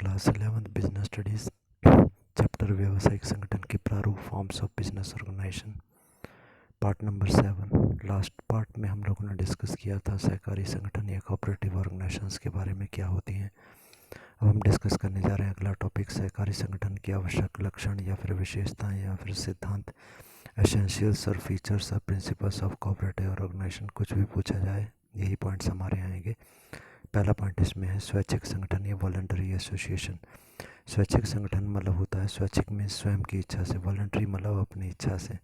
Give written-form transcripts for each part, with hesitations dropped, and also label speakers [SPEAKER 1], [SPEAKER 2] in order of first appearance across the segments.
[SPEAKER 1] Class 11 business studies chapter व्यावसायिक संगठन के प्रारूप forms of business organization part number 7। Last part में हम लोगों ने डिस्कस किया था सहकारी संगठन या कोऑपरेटिव ऑर्गेनाइजेशंस के बारे में क्या होती हैं। अब हम डिस्कस करने जा रहे हैं अगला टॉपिक, सहकारी संगठन के आवश्यक लक्षण या फिर विशेषताएं या फिर सिद्धांत, एसेंशियल्स और फीचर्स और प्रिंसिपल्स ऑफ कोऑपरेटिव ऑर्गेनाइजेशन। कुछ भी पूछा जाए यही पॉइंट्स हमारे आएंगे। पहला पॉइंट इसमें है स्वैच्छिक संगठन या वॉलंटरी एसोसिएशन। स्वैच्छिक संगठन मतलब होता है, स्वैच्छिक में स्वयं की इच्छा से, वॉलंटरी मतलब अपनी इच्छा से।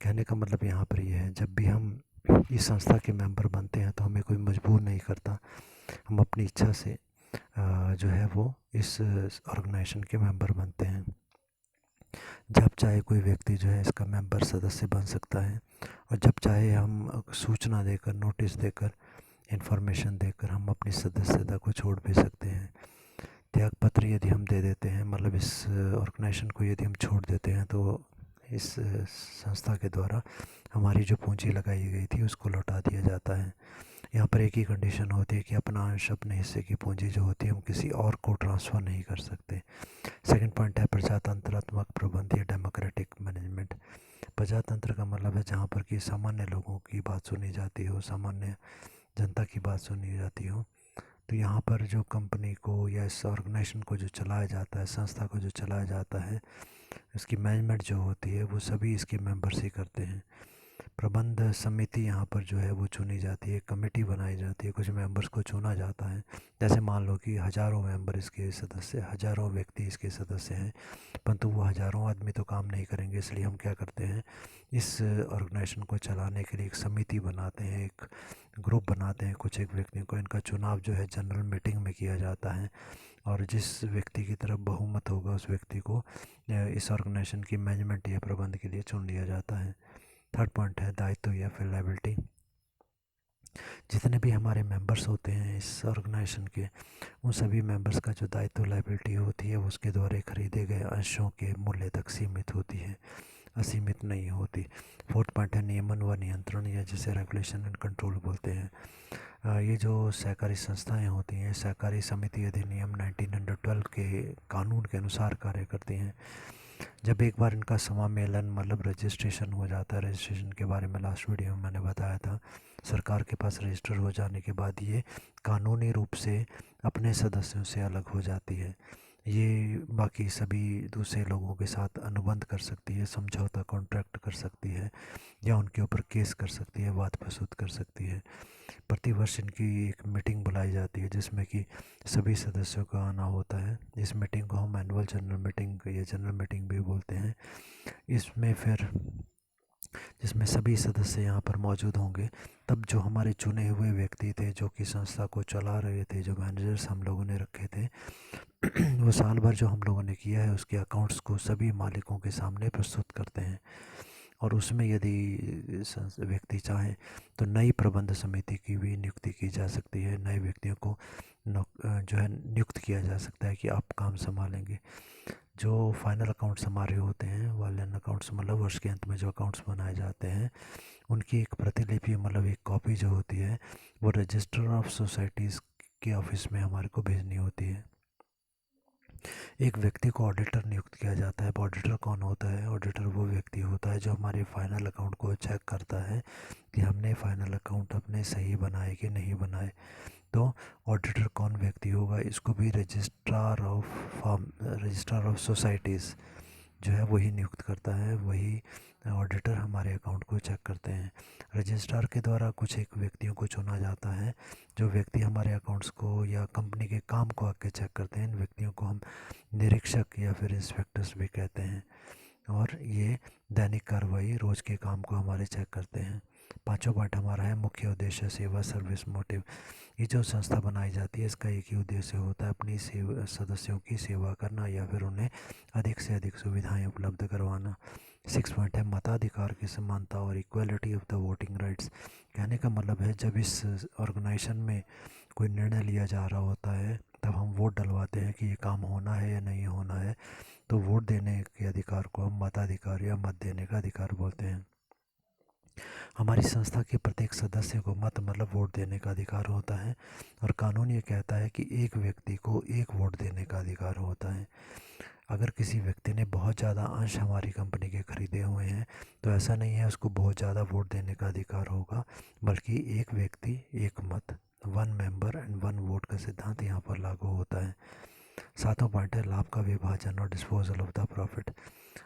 [SPEAKER 1] कहने का मतलब यहाँ पर ये है, जब भी हम इस संस्था के मेंबर बनते हैं तो हमें कोई मजबूर नहीं करता, हम अपनी इच्छा से जो है वो इस ऑर्गेनाइजेशन के मेंबर बनते हैं। जब चाहे कोई व्यक्ति जो है इसका मेंबर सदस्य बन सकता है और जब चाहे हम सूचना देकर, नोटिस देकर, इन्फॉर्मेशन देकर हम अपनी सदस्यता को छोड़ भी सकते हैं। त्याग पत्र यदि हम दे देते हैं, मतलब इस ऑर्गेनाइजेशन को यदि हम छोड़ देते हैं तो इस संस्था के द्वारा हमारी जो पूंजी लगाई गई थी उसको लौटा दिया जाता है। यहाँ पर एक ही कंडीशन होती है कि अपना अंश, अपने हिस्से की पूंजी जो होती है हम किसी और को ट्रांसफ़र नहीं कर सकते। सेकंड पॉइंट है प्रजातंत्रात्मक प्रबंध या डेमोक्रेटिक मैनेजमेंट। प्रजातंत्र का मतलब है जहाँ पर कि सामान्य लोगों की बात सुनी जाती हो, सामान्य जनता की बात सुनी जाती हो। तो यहाँ पर जो कंपनी को या इस ऑर्गेनाइजेशन को जो चलाया जाता है, संस्था को जो चलाया जाता है, इसकी मैनेजमेंट जो होती है वो सभी इसके मेंबर्स ही करते हैं। प्रबंध समिति यहाँ पर जो है वो चुनी जाती है, कमेटी बनाई जाती है, कुछ मेंबर्स को चुना जाता है। जैसे मान लो कि हज़ारों मेंबर इसके सदस्य, हज़ारों व्यक्ति इसके सदस्य हैं, परंतु वो हज़ारों आदमी तो काम नहीं करेंगे, इसलिए हम क्या करते हैं, इस ऑर्गेनाइजेशन को चलाने के लिए एक समिति बनाते हैं, एक ग्रुप बनाते हैं कुछ एक व्यक्तियों को। इनका चुनाव जो है जनरल मीटिंग में किया जाता है और जिस व्यक्ति की तरफ बहुमत होगा उस व्यक्ति को इस ऑर्गेनाइजेशन की मैनेजमेंट या प्रबंध के लिए चुन लिया जाता है। थर्ड पॉइंट है दायित्व या फिर लायबिलिटी। जितने भी हमारे मेंबर्स होते हैं इस ऑर्गेनाइजेशन के, उन सभी मेंबर्स का जो दायित्व लायबिलिटी होती है वो उसके द्वारा खरीदे गए अंशों के मूल्य तक सीमित होती है, असीमित नहीं होती। फोर्थ पॉइंट है नियमन व नियंत्रण, या जिसे रेगुलेशन एंड कंट्रोल बोलते हैं। ये जो सहकारी संस्थाएं होती हैं, सहकारी समिति अधिनियम 1912 के कानून के अनुसार कार्य करती हैं। जब एक बार इनका समामेलन मतलब रजिस्ट्रेशन हो जाता है, रजिस्ट्रेशन के बारे में लास्ट वीडियो में मैंने बताया था, सरकार के पास रजिस्टर हो जाने के बाद ये कानूनी रूप से अपने सदस्यों से अलग हो जाती है। ये बाकी सभी दूसरे लोगों के साथ अनुबंध कर सकती है, समझौता कॉन्ट्रैक्ट कर सकती है, या उनके ऊपर केस कर सकती है, वाद प्रस्तुत कर सकती है। प्रतिवर्ष इनकी एक मीटिंग बुलाई जाती है जिसमें कि सभी सदस्यों को आना होता है। इस मीटिंग को हम एनुअल जनरल मीटिंग या जनरल मीटिंग भी बोलते हैं। इसमें फिर जिसमें सभी सदस्य यहाँ पर मौजूद होंगे, तब जो हमारे चुने हुए व्यक्ति थे जो कि संस्था को चला रहे थे, जो मैनेजर्स हम लोगों ने रखे थे, वो साल भर जो हम लोगों ने किया है उसके अकाउंट्स को सभी मालिकों के सामने प्रस्तुत करते हैं। और उसमें यदि व्यक्ति चाहे तो नई प्रबंध समिति की भी नियुक्ति की जा सकती है, नए व्यक्तियों को जो है नियुक्त किया जा सकता है कि आप काम संभालेंगे। जो फाइनल अकाउंट्स हमारे होते हैं, वालन अकाउंट्स मतलब वर्ष के अंत में जो अकाउंट्स बनाए जाते हैं, उनकी एक प्रतिलिपि मतलब एक कॉपी जो होती है वो रजिस्टर ऑफ सोसाइटीज़ के ऑफिस में हमारे को भेजनी होती है। एक व्यक्ति को ऑडिटर नियुक्त किया जाता है। ऑडिटर कौन होता है? ऑडिटर वो व्यक्ति होता है जो हमारे फाइनल अकाउंट को चेक करता है कि हमने फाइनल अकाउंट अपने सही बनाए कि नहीं बनाए। तो ऑडिटर कौन व्यक्ति होगा, इसको भी रजिस्ट्रार ऑफ सोसाइटीज़ जो है वही नियुक्त करता है, वही ऑडिटर हमारे अकाउंट को चेक करते हैं। रजिस्ट्रार के द्वारा कुछ एक व्यक्तियों को चुना जाता है जो व्यक्ति हमारे अकाउंट्स को या कंपनी के काम को आके चेक करते हैं। इन व्यक्तियों को हम निरीक्षक या फिर इंस्पेक्टर्स भी कहते हैं और ये दैनिक कार्रवाई, रोज़ के काम को हमारे चेक करते हैं। पांचवा पॉइंट हमारा है मुख्य उद्देश्य सेवा, सर्विस मोटिव। ये जो संस्था बनाई जाती है इसका एक ही उद्देश्य होता है, अपनी सदस्यों की सेवा करना या फिर उन्हें अधिक से अधिक सुविधाएं उपलब्ध करवाना। सिक्स पॉइंट है मताधिकार की समानता और equality of the voting rights. कहने का मतलब है जब इस ऑर्गेनाइजेशन में कोई निर्णय लिया जा रहा होता है तब हम वोट डलवाते हैं कि ये काम होना है या नहीं होना है, तो वोट देने के अधिकार को हम मताधिकार या मत देने का अधिकार बोलते हैं। हमारी संस्था के प्रत्येक सदस्य को मत मतलब वोट देने का अधिकार होता है और कानून ये कहता है कि एक व्यक्ति को एक वोट देने का अधिकार होता है। अगर किसी व्यक्ति ने बहुत ज़्यादा अंश हमारी कंपनी के खरीदे हुए हैं तो ऐसा नहीं है उसको बहुत ज़्यादा वोट देने का अधिकार होगा, बल्कि एक व्यक्ति एक मत, one member and one vote का सिद्धांत यहाँ पर लागू होता है। सातवां पॉइंट है लाभ का विभाजन और डिस्पोजल ऑफ द प्रॉफिट।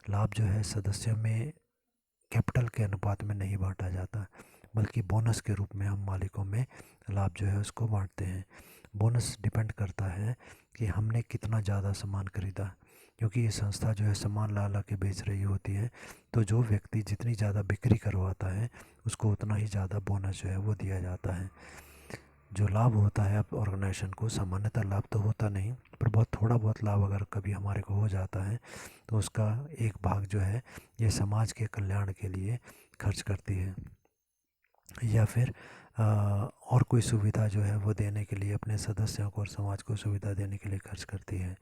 [SPEAKER 1] लाभ जो है सदस्यों में कैपिटल के अनुपात में नहीं बांटा जाता, बल्कि बोनस के रूप में हम मालिकों में लाभ जो है उसको बांटते हैं। बोनस डिपेंड करता है कि हमने कितना ज़्यादा सामान खरीदा, क्योंकि ये संस्था जो है सामान ला ला के बेच रही होती है, तो जो व्यक्ति जितनी ज़्यादा बिक्री करवाता है उसको उतना ही ज़्यादा बोनस जो है वो दिया जाता है। जो लाभ होता है अब ऑर्गेनाइजेशन को, सामान्यतः लाभ तो होता नहीं, पर बहुत थोड़ा बहुत लाभ अगर कभी हमारे को हो जाता है तो उसका एक भाग जो है ये समाज के कल्याण के लिए खर्च करती है, या फिर और कोई सुविधा जो है वो देने के लिए अपने सदस्यों को और समाज को सुविधा देने के लिए खर्च करती है।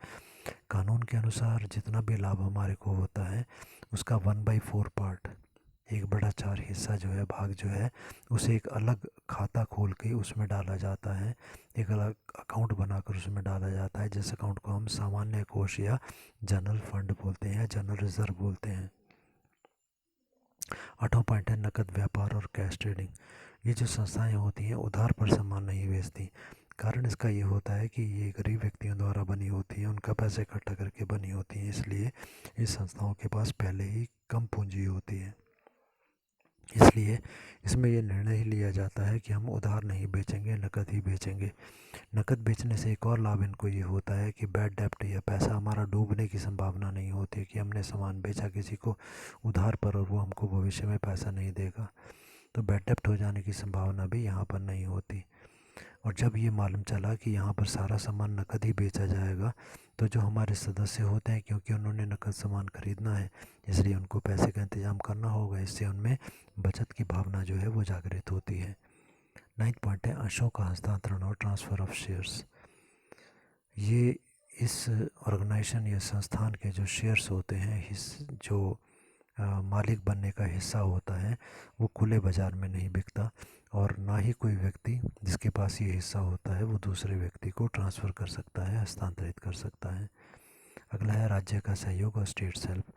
[SPEAKER 1] कानून के अनुसार जितना भी लाभ हमारे को होता है उसका 1/4 पार्ट, 1/4 हिस्सा जो है, भाग जो है, उसे एक अलग खाता खोल के उसमें डाला जाता है, एक अलग अकाउंट बनाकर उसमें डाला जाता है, जिस अकाउंट को हम सामान्य कोष या जनरल फंड बोलते हैं या जनरल रिजर्व बोलते हैं। 8वां पॉइंट है नकद व्यापार और कैश ट्रेडिंग। ये जो संस्थाएं होती हैं उधार पर सामान नहीं बेचती। कारण इसका ये होता है कि ये गरीब व्यक्तियों द्वारा बनी होती हैं, उनका पैसा इकट्ठा करके बनी होती हैं, इसलिए इस संस्थाओं के पास पहले ही कम पूंजी होती है। इसलिए इसमें यह निर्णय ही लिया जाता है कि हम उधार नहीं बेचेंगे, नकद ही बेचेंगे। नकद बेचने से एक और लाभ इनको ये होता है कि बैड डेप्ट या पैसा हमारा डूबने की संभावना नहीं होती, कि हमने सामान बेचा किसी को उधार पर और वो हमको भविष्य में पैसा नहीं देगा, तो बैड डेप्ट हो जाने की संभावना भी यहाँ पर नहीं होती। और जब ये मालूम चला कि यहाँ पर सारा सामान नकद ही बेचा जाएगा, तो जो हमारे सदस्य होते हैं, क्योंकि उन्होंने नकद सामान खरीदना है इसलिए उनको पैसे का इंतज़ाम करना होगा, इससे उनमें बचत की भावना जो है वो जागृत होती है। 9वां पॉइंट है अंशों का हस्तांतरण और ट्रांसफ़र ऑफ शेयर्स। ये इस ऑर्गेनाइजेशन या संस्थान के जो शेयर्स होते हैं, जो मालिक बनने का हिस्सा होता है, वो खुले बाज़ार में नहीं बिकता, और ना ही कोई व्यक्ति जिसके पास ये हिस्सा होता है वो दूसरे व्यक्ति को ट्रांसफ़र कर सकता है, हस्तांतरित कर सकता है। अगला है राज्य का सहयोग और स्टेट हेल्प।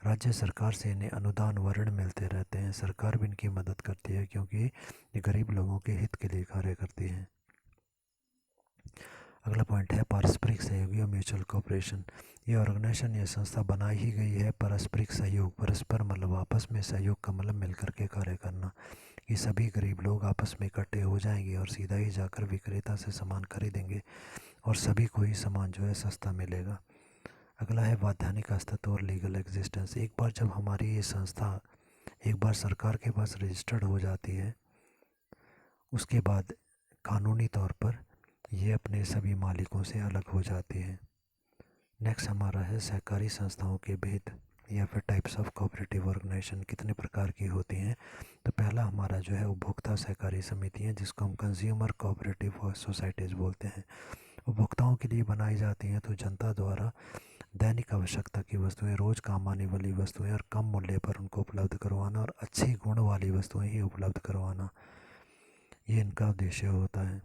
[SPEAKER 1] राज्य सरकार से इन्हें अनुदान व ऋण मिलते रहते हैं, सरकार भी इनकी मदद करती है क्योंकि ये गरीब लोगों के हित के लिए कार्य करती है। अगला पॉइंट है पारस्परिक सहयोगी और म्यूचुअल कोऑपरेशन। ये ऑर्गेनाइजेशन या संस्था बनाई ही गई है पारस्परिक सहयोग, परस्पर मतलब आपस में सहयोग का मतलब मिलकर के कार्य करना, कि सभी गरीब लोग आपस में इकट्ठे हो जाएंगे और सीधा ही जाकर विक्रेता से सामान खरीदेंगे और सभी को ही सामान जो है सस्ता मिलेगा। अगला है वैधानिक अस्तित्व और लीगल एग्जिस्टेंस। एक बार जब हमारी ये संस्था एक बार सरकार के पास रजिस्टर्ड हो जाती है, उसके बाद कानूनी तौर पर ये अपने सभी मालिकों से अलग हो जाती है। नेक्स्ट हमारा है सहकारी संस्थाओं के भेद या फिर टाइप्स ऑफ कोऑपरेटिव ऑर्गेनाइजेशन कितने प्रकार की होती हैं। तो पहला हमारा जो है उपभोक्ता सहकारी समितियाँ, जिसको हम कंज्यूमर कोऑपरेटिव सोसाइटीज़ बोलते हैं। उपभोक्ताओं के लिए बनाई जाती हैं, तो जनता द्वारा दैनिक आवश्यकता की वस्तुएं, रोज़ काम आने वाली वस्तुएं और कम मूल्य पर उनको उपलब्ध करवाना और अच्छी गुण वाली वस्तुएं ही उपलब्ध करवाना, ये इनका उद्देश्य होता है।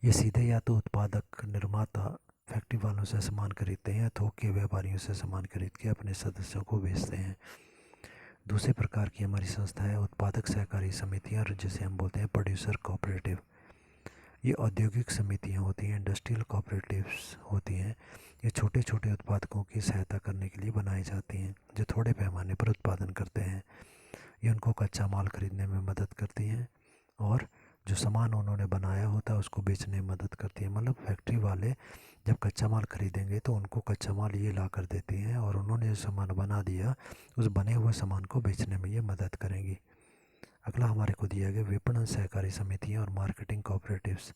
[SPEAKER 1] ये सीधे या तो उत्पादक निर्माता फैक्ट्री वालों से सामान खरीदते हैं या थोक के व्यापारियों से सामान खरीद के अपने सदस्यों को बेचते हैं। दूसरे प्रकार की हमारी संस्था है उत्पादक सहकारी समितियाँ, और जिसे हम बोलते हैं प्रोड्यूसर कोऑपरेटिव। ये औद्योगिक समितियाँ होती हैं, इंडस्ट्रियल कोऑपरेटिव्स होती हैं। ये छोटे छोटे उत्पादकों की सहायता करने के लिए बनाई जाती हैं, जो थोड़े पैमाने पर उत्पादन करते हैं। ये उनको कच्चा माल खरीदने में मदद करती हैं और जो सामान उन्होंने बनाया होता है उसको बेचने में मदद करती है। मतलब फैक्ट्री वाले जब कच्चा माल खरीदेंगे तो उनको कच्चा माल ये ला कर देती हैं और उन्होंने जो सामान बना दिया उस बने हुए सामान को बेचने में ये मदद करेंगी। अगला हमारे को दिया गया विपणन सहकारी समितियाँ और मार्केटिंग कोऑपरेटिव्स।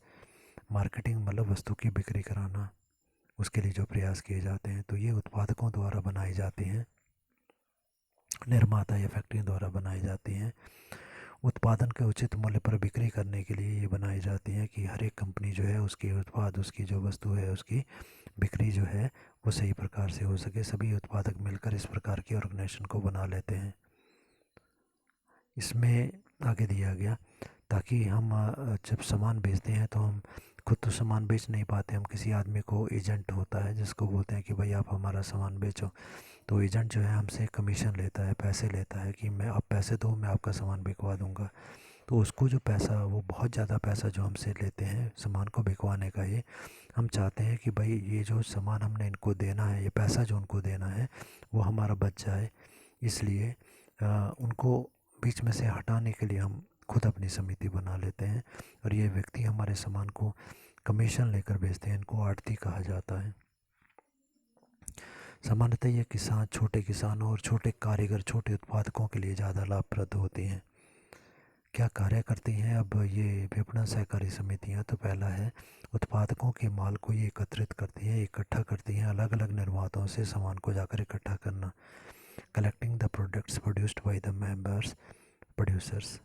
[SPEAKER 1] मार्केटिंग मतलब वस्तु की बिक्री कराना, उसके लिए जो प्रयास किए जाते हैं, तो ये उत्पादकों द्वारा बनाई जाती हैं, निर्माता या फैक्ट्रियों द्वारा बनाई जाती हैं। उत्पादन के उचित मूल्य पर बिक्री करने के लिए ये बनाई जाती हैं कि हर एक कंपनी जो है उसके उत्पाद, उसकी जो वस्तु है, उसकी बिक्री जो है वो सही प्रकार से हो सके। सभी उत्पादक मिलकर इस प्रकार की ऑर्गेनाइजेशन को बना लेते हैं। इसमें आगे दिया गया, ताकि हम जब सामान बेचते हैं तो हम खुद तो सामान बेच नहीं पाते, हम किसी आदमी को, एजेंट होता है जिसको बोलते हैं कि भाई आप हमारा सामान बेचो, तो एजेंट जो है हमसे कमीशन लेता है, पैसे लेता है कि मैं, आप पैसे दो मैं आपका सामान बिकवा दूंगा। तो उसको जो पैसा, वो बहुत ज़्यादा पैसा जो हमसे लेते हैं सामान को बिकवाने का, ये हम चाहते हैं कि भाई ये जो सामान हमने इनको देना है, ये पैसा जो उनको देना है वो हमारा बच जाए। इसलिए उनको बीच में से हटाने के लिए हम खुद अपनी समिति बना लेते हैं, और ये व्यक्ति हमारे सामान को कमीशन लेकर बेचते हैं, इनको आड़ती कहा जाता है। सामान्यतः ये किसान, छोटे किसानों और छोटे कारीगर, छोटे उत्पादकों के लिए ज़्यादा लाभप्रद होती हैं। क्या कार्य करती हैं अब ये विपणन सहकारी समितियां? तो पहला है, उत्पादकों के माल को ये एकत्रित करती हैं, इकट्ठा करती हैं, अलग अलग निर्माताओं से सामान को जाकर इकट्ठा करना। Collecting the products produced by the members producers,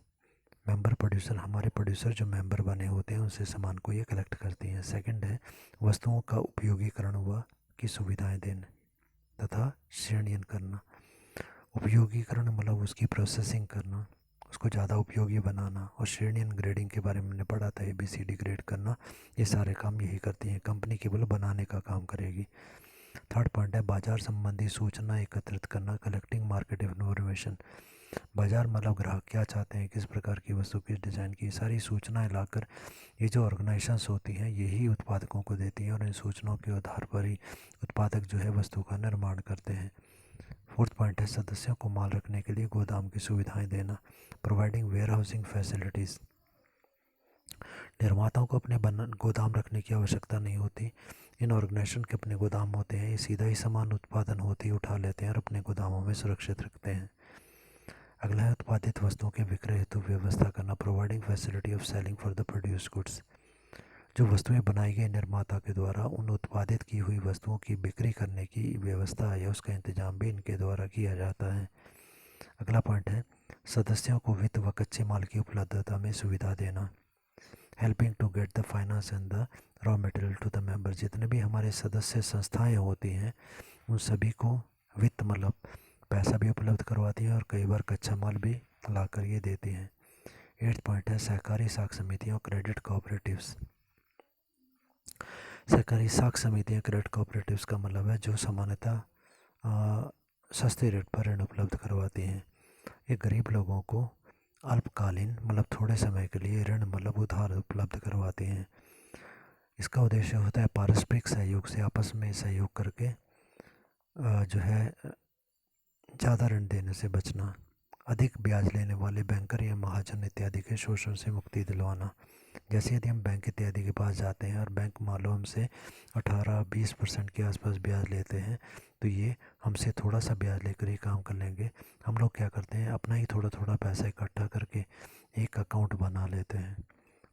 [SPEAKER 1] member producer, हमारे प्रोड्यूसर जो मेंबर बने होते हैं उनसे सामान को ये कलेक्ट करती हैं। सेकंड है, वस्तुओं का उपयोगीकरण व की सुविधाएं देना तथा श्रेणीयन करना। उपयोगीकरण मतलब उसकी प्रोसेसिंग करना, उसको ज़्यादा उपयोगी बनाना, और श्रेणीयन, ग्रेडिंग के बारे में हमने पढ़ा था, ABCD ग्रेड करना, ये सारे काम यही करती हैं। कंपनी केवल बनाने का काम करेगी। थर्ड पॉइंट है, बाजार संबंधी सूचना एकत्रित करना, कलेक्टिंग मार्केट इन्फॉर्मेशन। बाजार मतलब ग्राहक क्या चाहते हैं, किस प्रकार की वस्तु, किस डिज़ाइन की, सारी सूचनाएं लाकर ये जो ऑर्गेनाइजेशंस होती हैं यही उत्पादकों को देती हैं, और इन सूचनाओं के आधार पर ही उत्पादक जो है वस्तु का निर्माण करते हैं। फोर्थ पॉइंट है, सदस्यों को माल रखने के लिए गोदाम की सुविधाएं देना, प्रोवाइडिंग वेयर हाउसिंग फैसिलिटीज़। निर्माताओं को अपने गोदाम रखने की आवश्यकता नहीं होती, इन ऑर्गेनाइजेशन के अपने गोदाम होते हैं, ये सीधा ही सामान उत्पादन होते ही उठा लेते हैं और अपने गोदामों में सुरक्षित रखते हैं। अगला है, उत्पादित वस्तुओं के विक्रय हेतु व्यवस्था करना, providing facility of selling for the produce goods. जो वस्तुएं बनाई गई निर्माता के द्वारा, उन उत्पादित की हुई वस्तुओं की बिक्री करने की व्यवस्था या उसका इंतजाम भी इनके द्वारा किया जाता है। अगला पॉइंट है, सदस्यों को वित्त व कच्चे माल की उपलब्धता में सुविधा देना, helping to get the finance and the raw material to the member. जितने भी हमारे सदस्य संस्थाएं होती हैं उन सभी को वित्त मतलब पैसा भी उपलब्ध करवाती है, और कई बार कच्चा माल भी ला कर ये देती हैं। 8th पॉइंट है, सहकारी साख समितियों, क्रेडिट कोऑपरेटिव्स। सहकारी साख समितियाँ, क्रेडिट कोऑपरेटिव्स का मतलब है जो सामान्यतः सस्ते रेट पर ऋण उपलब्ध करवाती हैं। ये गरीब लोगों को अल्पकालीन मतलब थोड़े समय के लिए ऋण मतलब उधार उपलब्ध करवाती हैं। इसका उद्देश्य होता है पारस्परिक सहयोग से, आपस में सहयोग करके जो है ज़्यादा ऋण देने से बचना, अधिक ब्याज लेने वाले बैंकर या महाजन इत्यादि के शोषण से मुक्ति दिलवाना। जैसे यदि हम बैंक इत्यादि के पास जाते हैं और बैंक मान लो हमसे 18-20% के आसपास ब्याज लेते हैं, तो ये हमसे थोड़ा सा ब्याज लेकर ही काम कर लेंगे। हम लोग क्या करते हैं, अपना ही थोड़ा थोड़ा पैसा इकट्ठा करके एक अकाउंट बना लेते हैं,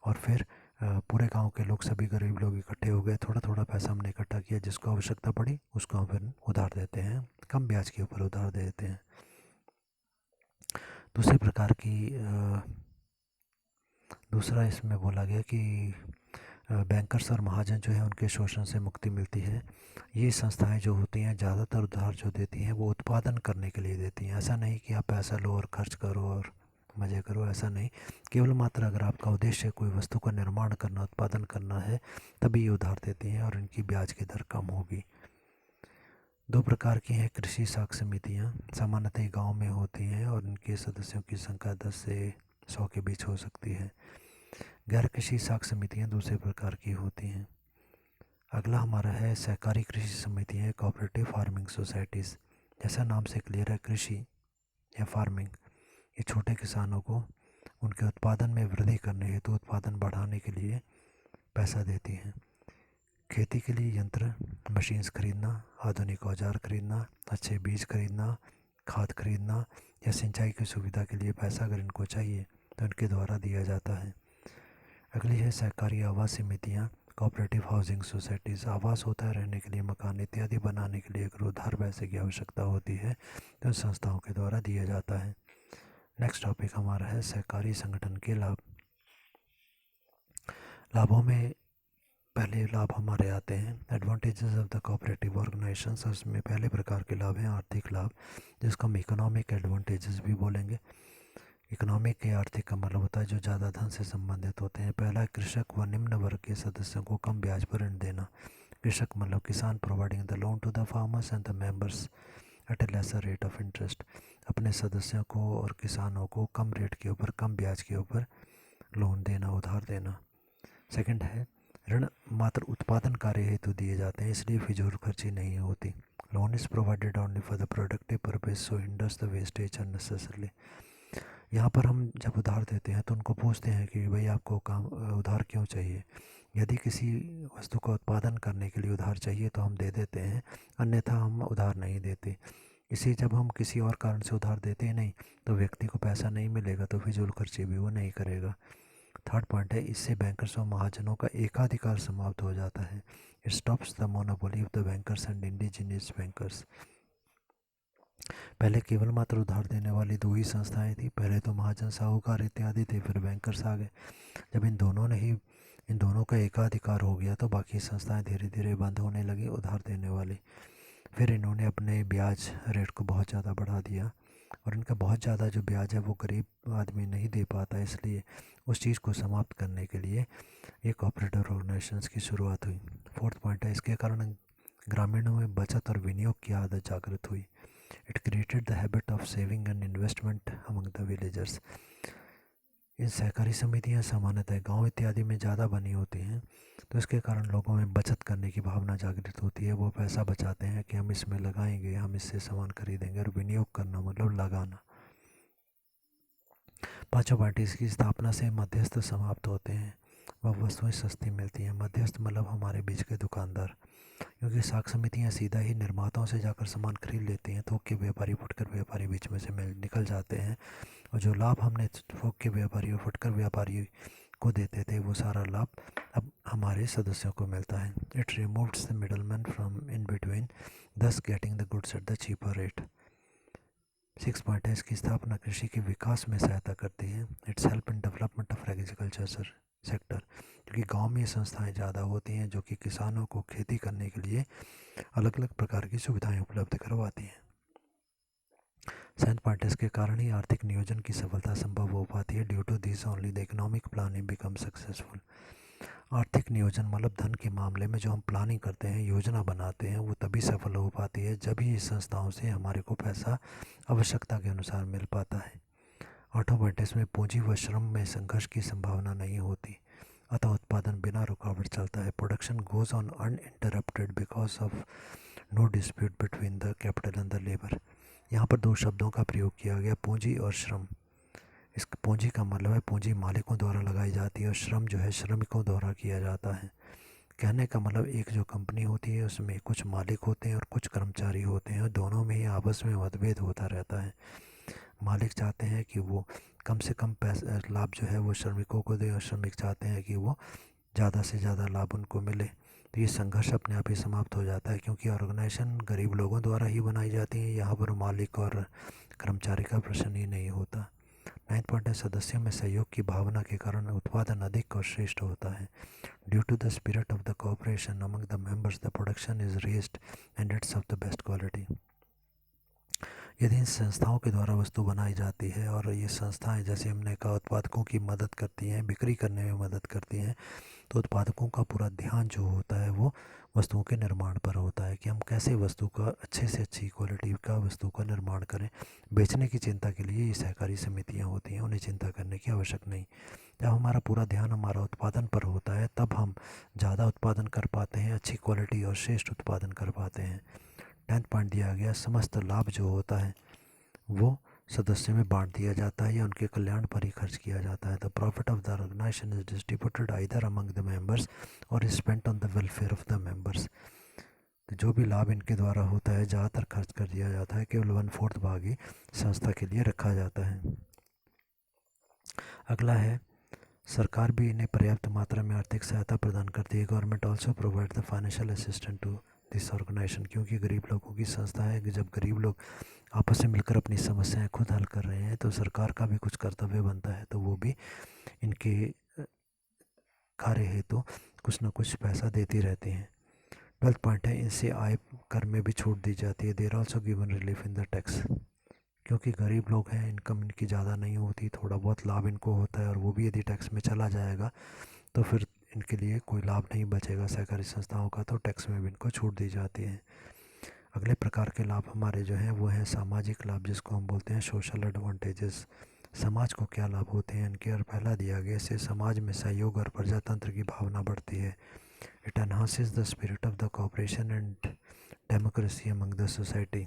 [SPEAKER 1] और फिर पूरे गांव के लोग, सभी गरीब लोग इकट्ठे हो गए, थोड़ा थोड़ा पैसा हमने इकट्ठा किया, जिसको आवश्यकता पड़ी उसको हम फिर उधार देते हैं, कम ब्याज के ऊपर उधार दे देते हैं। दूसरे प्रकार की दूसरा इसमें बोला गया कि बैंकर्स और महाजन जो है उनके शोषण से मुक्ति मिलती है। ये संस्थाएं जो होती हैं ज़्यादातर उधार जो देती हैं वो उत्पादन करने के लिए देती हैं। ऐसा नहीं कि आप पैसा लो और खर्च करो और मज़े करो, ऐसा नहीं। केवल मात्र अगर आपका उद्देश्य कोई वस्तु का निर्माण करना, उत्पादन करना है, तभी ये उधार देती हैं और इनकी ब्याज की दर कम होगी। 2 प्रकार की हैं कृषि साख समितियाँ, सामान्यतः गाँव में होती हैं और इनके सदस्यों की संख्या 10 से 100 के बीच हो सकती है। गैर कृषि साख समितियाँ दूसरे प्रकार की होती हैं। अगला हमारा है सहकारी कृषि समितियाँ, कोऑपरेटिव फार्मिंग सोसाइटीज़। जैसा नाम से क्लियर है, कृषि या फार्मिंग, ये छोटे किसानों को उनके उत्पादन में वृद्धि करने हेतु, उत्पादन बढ़ाने के लिए पैसा देती हैं। खेती के लिए यंत्र, मशीन्स खरीदना, आधुनिक औजार खरीदना, अच्छे बीज खरीदना, खाद खरीदना, या सिंचाई की सुविधा के लिए पैसा अगर इनको चाहिए तो इनके द्वारा दिया जाता है। अगली है सहकारी आवास समितियाँ, कोऑपरेटिव हाउसिंग सोसाइटीज़। आवास होता है रहने के लिए, मकान इत्यादि बनाने के लिए अगर उधार पैसे की आवश्यकता होती है तो संस्थाओं के द्वारा दिया जाता है। नेक्स्ट टॉपिक हमारा है सहकारी संगठन के लाभ। लाभों में पहले लाभ हमारे आते हैं advantages of the cooperative organisations. उसमें पहले प्रकार के लाभ हैं आर्थिक लाभ, जिसको हम इकोनॉमिक एडवांटेजेस भी बोलेंगे। इकोनॉमी के आर्थिक का मतलब होता है जो ज़्यादा धन से संबंधित होते हैं। पहला है कृषक व निम्न वर्ग के सदस्यों को कम ब्याज पर ऋण देना। कृषक मतलब किसान, providing the loan to the farmers and the members at a lesser rate of interest. अपने सदस्यों को और किसानों को कम रेट के ऊपर, कम ब्याज के ऊपर लोन देना, उधार देना। सेकंड है ऋण मात्र उत्पादन कार्य हेतु दिए जाते हैं, इसलिए फिजूल खर्ची नहीं होती। Loan is provided only for the productive purpose so hinders the wastage unnecessarily. यहाँ पर हम जब उधार देते हैं तो उनको पूछते हैं कि भाई आपको काम उधार क्यों चाहिए। यदि किसी वस्तु का उत्पादन करने के लिए उधार चाहिए तो हम दे देते हैं, अन्यथा हम उधार नहीं देते। इसी जब हम किसी और कारण से उधार देते ही नहीं तो व्यक्ति को पैसा नहीं मिलेगा तो फिजूल खर्ची भी वो नहीं करेगा। थर्ड पॉइंट है इससे बैंकर्स और महाजनों का एकाधिकार समाप्त हो जाता है। It stops the monopoly of the bankers and indigenous bankers. पहले केवल मात्र उधार देने वाली दो ही संस्थाएं थी। पहले तो महाजन, साहूकार इत्यादि थे, फिर बैंकर्स आ गए। जब इन दोनों का एकाधिकार हो गया तो बाकी संस्थाएं धीरे धीरे बंद होने लगी उधार देने वाली। फिर इन्होंने अपने ब्याज रेट को बहुत ज़्यादा बढ़ा दिया और इनका बहुत ज़्यादा जो ब्याज है वो गरीब आदमी नहीं दे पाता, इसलिए उस चीज़ को समाप्त करने के लिए ये कोऑपरेटिव ऑर्गेनाइजेशंस की शुरुआत हुई। फोर्थ पॉइंट है इसके कारण ग्रामीणों में बचत और विनियोग की आदत जागृत हुई। It created the habit of saving and investment among the villagers. इन सहकारी समितियां सामान्यतः गांव इत्यादि में ज़्यादा बनी होती हैं, तो इसके कारण लोगों में बचत करने की भावना जागृत होती है। वो पैसा बचाते हैं कि हम इसमें लगाएंगे, हम इससे सामान खरीदेंगे। और विनियोग करना मतलब लगाना। पांचों पार्टी की स्थापना से मध्यस्थ समाप्त होते हैं, वह वस्तुएं सस्ती मिलती हैं। मध्यस्थ मतलब हमारे बीच के दुकानदार, क्योंकि साख समितियाँ सीधा ही निर्माताओं से जाकर सामान खरीद लेती हैं। थोक के व्यापारी, फुटकर व्यापारी बीच में से मिल निकल जाते हैं और जो लाभ हमने थोक के व्यापारी और फुटकर व्यापारी को देते थे वो सारा लाभ अब हमारे सदस्यों को मिलता है। It removes the middleman from in between, thus getting the goods at the cheaper rate. Six point है इसकी स्थापना कृषि के विकास में सहायता करती है। It's help in development of agriculture sector, क्योंकि गांव में ये संस्थाएं ज़्यादा होती हैं जो कि किसानों को खेती करने के लिए अलग अलग प्रकार की सुविधाएं उपलब्ध करवाती हैं। सेवेंथ पॉइंट इसके कारण ही आर्थिक नियोजन की सफलता संभव हो पाती है। Due to this only the economic planning become successful. आर्थिक नियोजन मतलब धन के मामले में जो हम प्लानिंग करते हैं, योजना बनाते हैं, वो तभी सफल हो पाती है जब ही इस संस्थाओं से हमारे को पैसा आवश्यकता के अनुसार मिल पाता है। आठों पॉइंट इसमें पूंजी व श्रम में संघर्ष की संभावना नहीं होती, अतः उत्पादन बिना रुकावट चलता है। Production goes on uninterrupted because of no dispute between the capital and the labour. यहाँ पर दो शब्दों का प्रयोग किया गया, पूंजी और श्रम। इस पूंजी का मतलब है पूंजी मालिकों द्वारा लगाई जाती है और श्रम जो है श्रमिकों द्वारा किया जाता है। कहने का मतलब एक जो कंपनी होती है उसमें कुछ मालिक होते हैं और कुछ कर्मचारी होते हैं और दोनों में ही आपस में मतभेद होता रहता है। मालिक चाहते हैं कि वो कम से कम पैसा लाभ जो है वो श्रमिकों को दे और श्रमिक चाहते हैं कि वो ज़्यादा से ज़्यादा लाभ उनको मिले। तो ये संघर्ष अपने आप ही समाप्त हो जाता है, क्योंकि ऑर्गेनाइजेशन गरीब लोगों द्वारा ही बनाई जाती है। यहाँ पर मालिक और कर्मचारी का प्रश्न ही नहीं होता। नाइन्थ पॉइंट है सदस्यों में सहयोग की भावना के कारण उत्पादन अधिक और श्रेष्ठ होता है। Due to the spirit of the cooperation among the members the production is raised and it's of the best quality. यदि इन संस्थाओं के द्वारा वस्तु बनाई जाती है और ये संस्थाएं जैसे हमने कहा उत्पादकों की मदद करती हैं, बिक्री करने में मदद करती हैं, तो उत्पादकों का पूरा ध्यान जो होता है वो वस्तुओं के निर्माण पर होता है कि हम कैसे वस्तु का अच्छे से अच्छी क्वालिटी का वस्तु का निर्माण करें। बेचने की चिंता के लिए ये सहकारी समितियाँ होती हैं, उन्हें चिंता करने की आवश्यक नहीं। जब हमारा पूरा ध्यान हमारा उत्पादन पर होता है तब हम ज़्यादा उत्पादन कर पाते हैं, अच्छी क्वालिटी और श्रेष्ठ उत्पादन कर पाते हैं। 10th पॉइंट दिया गया समस्त लाभ जो होता है वो सदस्यों में बांट दिया जाता है या उनके कल्याण पर ही खर्च किया जाता है। The profit of the organisation is distributed either among the members और is spent on the welfare of the members. तो जो भी लाभ इनके द्वारा होता है ज़्यादातर खर्च कर दिया जाता है, केवल 1/4 भाग ही संस्था के लिए रखा जाता है। अगला है सरकार भी इन्हें पर्याप्त मात्रा में आर्थिक सहायता प्रदान करती है। Government also provide the financial assistant to this organisation, क्योंकि गरीब लोगों की संस्था है कि जब गरीब लोग आपस में मिलकर अपनी समस्याएं खुद हल कर रहे हैं तो सरकार का भी कुछ कर्तव्य बनता है, तो वो भी इनके कार्य हेतु कुछ न कुछ पैसा देती रहती हैं। 12th पॉइंट है इनसे आय कर में भी छूट दी जाती है। They're also given relief in the tax, क्योंकि गरीब लोग हैं, इनकम इनकी ज़्यादा नहीं होती, थोड़ा बहुत लाभ इनको होता है, और वो भी यदि टैक्स में चला जाएगा तो फिर इनके लिए कोई लाभ नहीं बचेगा सहकारी संस्थाओं का, तो टैक्स में भी इनको छूट दी जाती है। अगले प्रकार के लाभ हमारे जो हैं वो हैं सामाजिक लाभ, जिसको हम बोलते हैं सोशल एडवांटेजेस। समाज को क्या लाभ होते हैं इनके, और पहला दिया गया, इससे समाज में सहयोग और प्रजातंत्र की भावना बढ़ती है। It enhances the spirit of the cooperation and democracy among the society.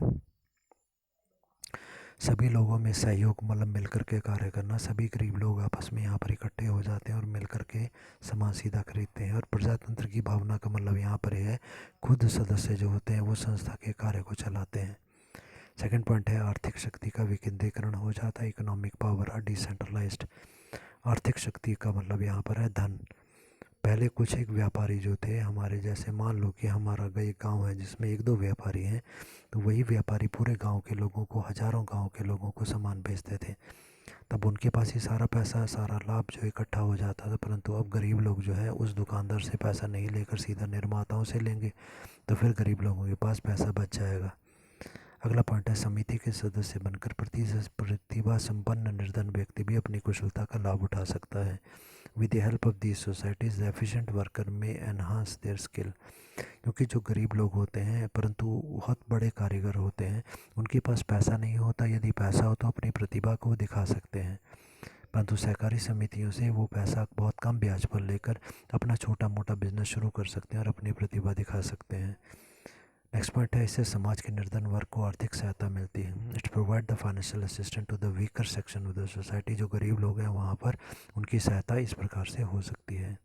[SPEAKER 1] सभी लोगों में सहयोग, मतलब मिलकर के कार्य करना, सभी गरीब लोग आपस में यहाँ पर इकट्ठे हो जाते हैं और मिलकर के सामान सीधा खरीदते हैं। और प्रजातंत्र की भावना का मतलब यहाँ पर है खुद सदस्य जो होते हैं वो संस्था के कार्य को चलाते हैं। सेकंड पॉइंट है आर्थिक शक्ति का विकेंद्रीकरण हो जाता है, इकोनॉमिक पावर आर डिसेंट्रलाइज्ड। आर्थिक शक्ति का मतलब यहाँ पर है धन। पहले कुछ एक व्यापारी जो थे हमारे, जैसे मान लो कि हमारा एक गांव है जिसमें एक दो व्यापारी हैं, तो वही व्यापारी पूरे गांव के लोगों को, हज़ारों गांव के लोगों को सामान बेचते थे। तब उनके पास ही सारा पैसा, सारा लाभ जो इकट्ठा हो जाता था। परंतु अब गरीब लोग जो है उस दुकानदार से पैसा नहीं लेकर सीधा निर्माताओं से लेंगे, तो फिर गरीब लोगों के पास पैसा बच जाएगा। अगला पॉइंट है समिति के सदस्य बनकर प्रतिभा संपन्न निर्धन व्यक्ति भी अपनी कुशलता का लाभ उठा सकता है। With the help of these societies the efficient worker में एनहांस देयर स्किल। क्योंकि जो गरीब लोग होते हैं परंतु बहुत बड़े कारीगर होते हैं, उनके पास पैसा नहीं होता, यदि पैसा हो तो अपनी प्रतिभा को दिखा सकते हैं, परंतु सहकारी समितियों से वो पैसा बहुत कम ब्याज पर लेकर अपना छोटा मोटा बिजनेस शुरू कर सकते हैं और अपनी प्रतिभा दिखा सकते हैं। नेक्स्ट पॉइंट है इससे समाज के निर्धन वर्ग को आर्थिक सहायता मिलती है। It provide the financial assistant to the weaker section of the society. जो गरीब लोग हैं वहाँ पर उनकी सहायता इस प्रकार से हो सकती है।